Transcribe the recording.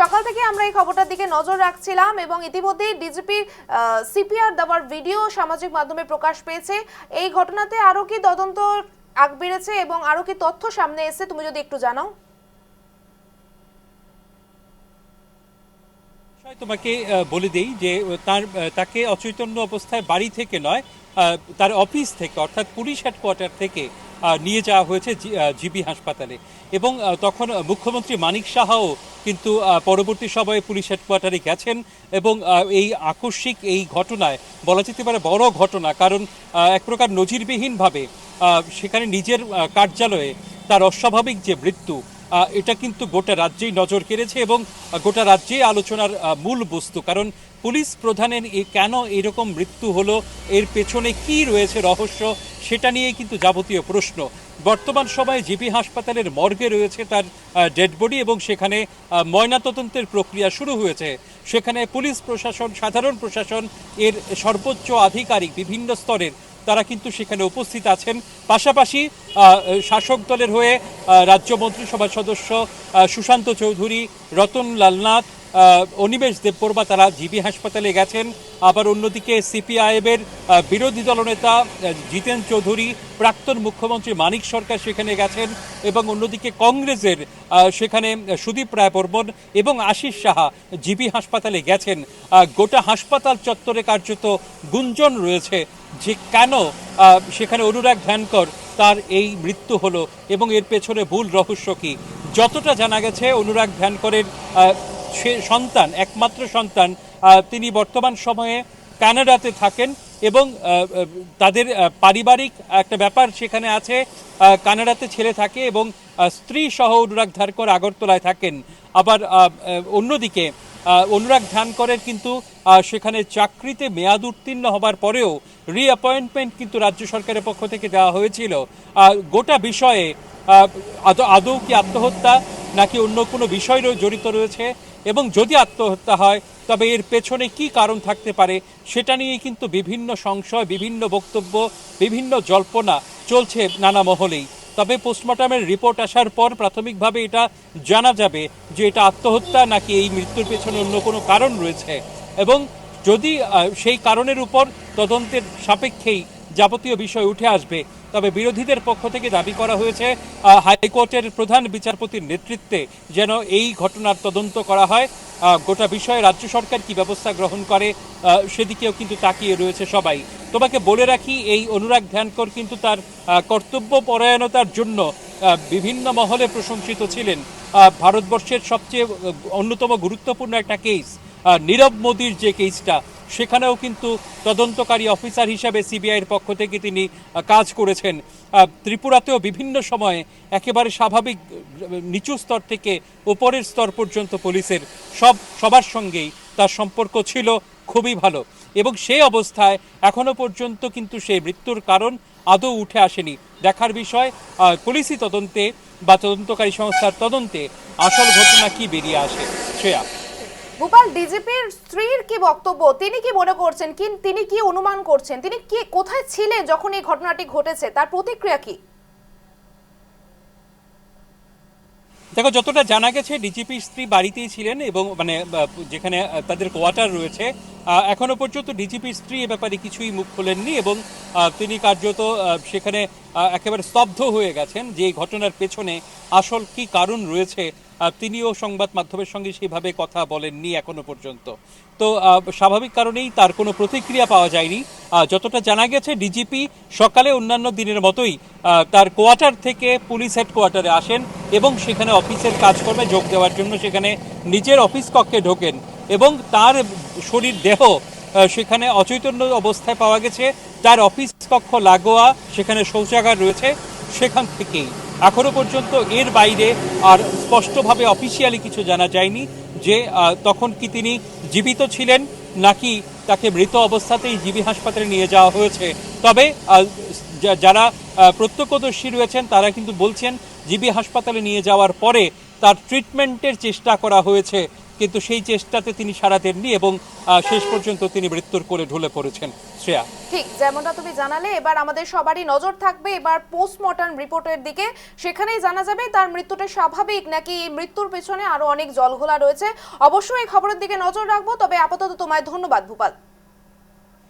সকাল থেকে আমরা এই খবরটার দিকে নজর রাখছিলাম এবং ইতিমধ্যে ডিজিপি সিপিআর দেওয়ার ভিডিও সামাজিক মাধ্যমে প্রকাশ পেয়েছে। এই ঘটনাতে আরো কি তদন্ত আগ বেড়েছে এবং আরো কি তথ্য সামনে এসেছে, তুমি যদি একটু জানাও। তোমাকে বলে দেই যে তাকে অচৈতন্য অবস্থায় বাড়ি থেকে নয়, তার অফিস থেকে অর্থাৎ পুলিশ হেডকোয়ার্টার থেকে নিয়ে যাওয়া হয়েছে জিবি হাসপাতালে। এবং তখন মুখ্যমন্ত্রী মানিক সাহাও কিন্তু পরবর্তী সময়ে পুলিশ হেডকোয়ার্টারে গেছেন এবং এই আকস্মিক এই ঘটনায় বলা যেতে পারে বড় ঘটনা, কারণ এক প্রকার নজিরবিহীনভাবে সেখানে নিজের কার্যালয়ে তার অস্বাভাবিক যে মৃত্যু, এটা কিন্তু গোটা রাজ্যেই নজর কেড়েছে এবং গোটা রাজ্যেই আলোচনার মূল বস্তু। কারণ পুলিশ প্রধানের কেন এরকম মৃত্যু হলো, এর পেছনে কি রয়েছে রহস্য, সেটা নিয়ে কিন্তু যাবতীয় প্রশ্ন। বর্তমান সময়ে জিবি হাসপাতালের মর্গে রয়েছে তার ডেড বডি এবং সেখানে ময়নাতদন্তের প্রক্রিয়া শুরু হয়েছে। সেখানে পুলিশ প্রশাসন, সাধারণ প্রশাসন, এর সর্বোচ্চ আধিকারিক বিভিন্ন স্তরের তারা কিন্তু সেখানে উপস্থিত আছেন। পাশাপাশি শাসক দলের হয়ে রাজ্য মন্ত্রিসভার সদস্য সুশান্ত চৌধুরী, রতন লালনাথ, অনিমেষ দেববর্মা তারা জিবি হাসপাতালে গেছেন। আবার অন্যদিকে সিপিআইএমের বিরোধী দলনেতা জিতেন চৌধুরী, প্রাক্তন মুখ্যমন্ত্রী মানিক সরকার সেখানে গেছেন এবং অন্যদিকে কংগ্রেসের সেখানে সুদীপ রায় বর্মন এবং আশিস সাহা জিবি হাসপাতালে গেছেন। গোটা হাসপাতাল চত্বরে কার্যত গুঞ্জন রয়েছে যে কেন সেখানে অনুরাগ ধ্যানকর তার এই মৃত্যু হলো এবং এর পেছনে ভুল রহস্য কি। যতটা জানা গেছে অনুরাগ ধ্যানকরের সে সন্তান, একমাত্র সন্তান, তিনি বর্তমান সময়ে কানাডাতে থাকেন এবং তাদের পারিবারিক একটা ব্যাপার সেখানে আছে। কানাডাতে ছেলে থাকে এবং স্ত্রী সহ অনুরাগ ধ্যানকর আগরতলায় থাকেন। আবার অন্যদিকে অনুরাগ ধ্যানকরের কিন্তু সেখানে চাকরিতে মেয়াদ উত্তীর্ণ হবার পরেও রিঅ্যাপয়েন্টমেন্ট কিন্তু রাজ্য সরকারের পক্ষ থেকে দেওয়া হয়েছিল। গোটা বিষয়ে আদৌ কি আত্মহত্যা নাকি অন্য কোনো বিষয় জড়িত রয়েছে, এবং যদি আত্মহত্যা হয় তবে এর পেছনে কি কারণ থাকতে পারে, সেটা নিয়ে কিন্তু বিভিন্ন সংশয়, বিভিন্ন বক্তব্য, বিভিন্ন জল্পনা চলছে নানা মহলেই। তবে পোস্টমর্টমের রিপোর্ট আসার পর প্রাথমিকভাবে এটা জানা যাবে যে এটা আত্মহত্যা নাকি এই মৃত্যুর পেছনে অন্য কোনো কারণ রয়েছে। এবং যদি সেই কারণের উপর তদন্তের সাপেক্ষেই যাবতীয় বিষয় উঠে আসবে, তবে বিরোধীদের পক্ষ থেকে দাবি করা হয়েছে হাইকোর্টের প্রধান বিচারপতির নেতৃত্বে যেন এই ঘটনার তদন্ত করা হয়। গোটা বিষয়ে রাজ্য সরকার কি ব্যবস্থা গ্রহণ করে সেদিকেও কিন্তু তাকিয়ে রয়েছে সবাই। তোমাকে বলে রাখি, এই অনুরাগ ধ্যানকর কিন্তু তার কর্তব্য পরায়ণতার জন্য বিভিন্ন মহলে প্রশংসিত ছিলেন। ভারতবর্ষের সবচেয়ে অন্যতম গুরুত্বপূর্ণ একটা কেস, নীরব মোদির যে কেসটা, সেখানেও কিন্তু তদন্তকারী অফিসার হিসাবে সিবিআইয়ের পক্ষ থেকে তিনি কাজ করেছেন। ত্রিপুরাতেও বিভিন্ন সময়ে একেবারে স্বাভাবিক নিচু স্তর থেকে উপরের স্তর পর্যন্ত পুলিশের সবার সঙ্গেই তার সম্পর্ক ছিল খুবই ভালো, এবং সেই অবস্থায় এখনো পর্যন্ত কিন্তু সেই মৃত্যুর কারণ আদৌ উঠে আসেনি। দেখার বিষয় পুলিশি তদন্তে বা তদন্তকারী সংস্থার তদন্তে আসল ঘটনা কি বেরিয়ে আসে। শ্রেয়া। গোপাল, ডিজিপির স্ত্রীর কি বক্তব্য, তিনি কি মনে করছেন, তিনি কি অনুমান করছেন, তিনি কি কোথায় ছিলেন যখন এই ঘটনাটি ঘটেছে, তার প্রতিক্রিয়া কি? দেখো, যতটা জানা গেছে ডিজিপির স্ত্রী বাড়িতেই ছিলেন এবং মানে যেখানে তাদের কোয়ার্টার রয়েছে। এখনো পর্যন্ত ডিজিপির স্ত্রী এ ব্যাপারে কিছুই মুখ খোলেননি এবং তিনি কার্যত সেখানে একেবারে স্তব্ধ হয়ে গেছেন যে এই ঘটনার পেছনে আসল কি কারণ রয়েছে। তিনিও সংবাদ মাধ্যমের সঙ্গে সেইভাবে কথা বলেননি এখনো পর্যন্ত। তো স্বাভাবিক কারণেই তার কোনো প্রতিক্রিয়া পাওয়া যায়নি। যতটা জানা গেছে ডিজিপি সকালে অন্যান্য দিনের মতোই তার কোয়ার্টার থেকে পুলিশ হেডকোয়ার্টারে আসেন এবং সেখানে অফিসের কাজকর্মে যোগ দেওয়ার জন্য সেখানে নিজের অফিস কক্ষে ঢোকেন এবং তার শরীর দেহ সেখানে অচৈতন্য অবস্থায় পাওয়া গেছে। তার অফিস কক্ষ লাগোয়া সেখানে শৌচাগার রয়েছে, সেখান থেকেই এখনো পর্যন্ত এর বাইরে আর স্পষ্টভাবে অফিসিয়ালি কিছু জানা যায়নি যে তখন কি তিনি জীবিত ছিলেন নাকি তাকে মৃত অবস্থাতেই জিবি হাসপাতালে নিয়ে যাওয়া হয়েছে। তবে যারা প্রত্যক্ষদর্শী রয়েছেন তারা কিন্তু বলছেন জিবি হাসপাতালে নিয়ে যাওয়ার পরে তার ট্রিটমেন্টের চেষ্টা করা হয়েছে, কিন্তু সেই চেষ্টাতে তিনি সাড়া দেননি এবং শেষ পর্যন্ত তিনি মৃত্যুর কোলে ঢলে পড়েছেন। শ্রেয়া, ঠিক যেমনটা তুমি জানালে, এবার আমাদের সবারই নজর থাকবে এবার পোস্টমর্টম রিপোর্টের দিকে। সেখানেই জানা যাবে তার মৃত্যুটা স্বাভাবিক নাকি এই মৃত্যুর পেছনে আরো অনেক জলঘোলা রয়েছে। অবশ্যই এই খবরের দিকে নজর রাখবো। তবে আপাতত তোমায় ধন্যবাদ ভূপাল।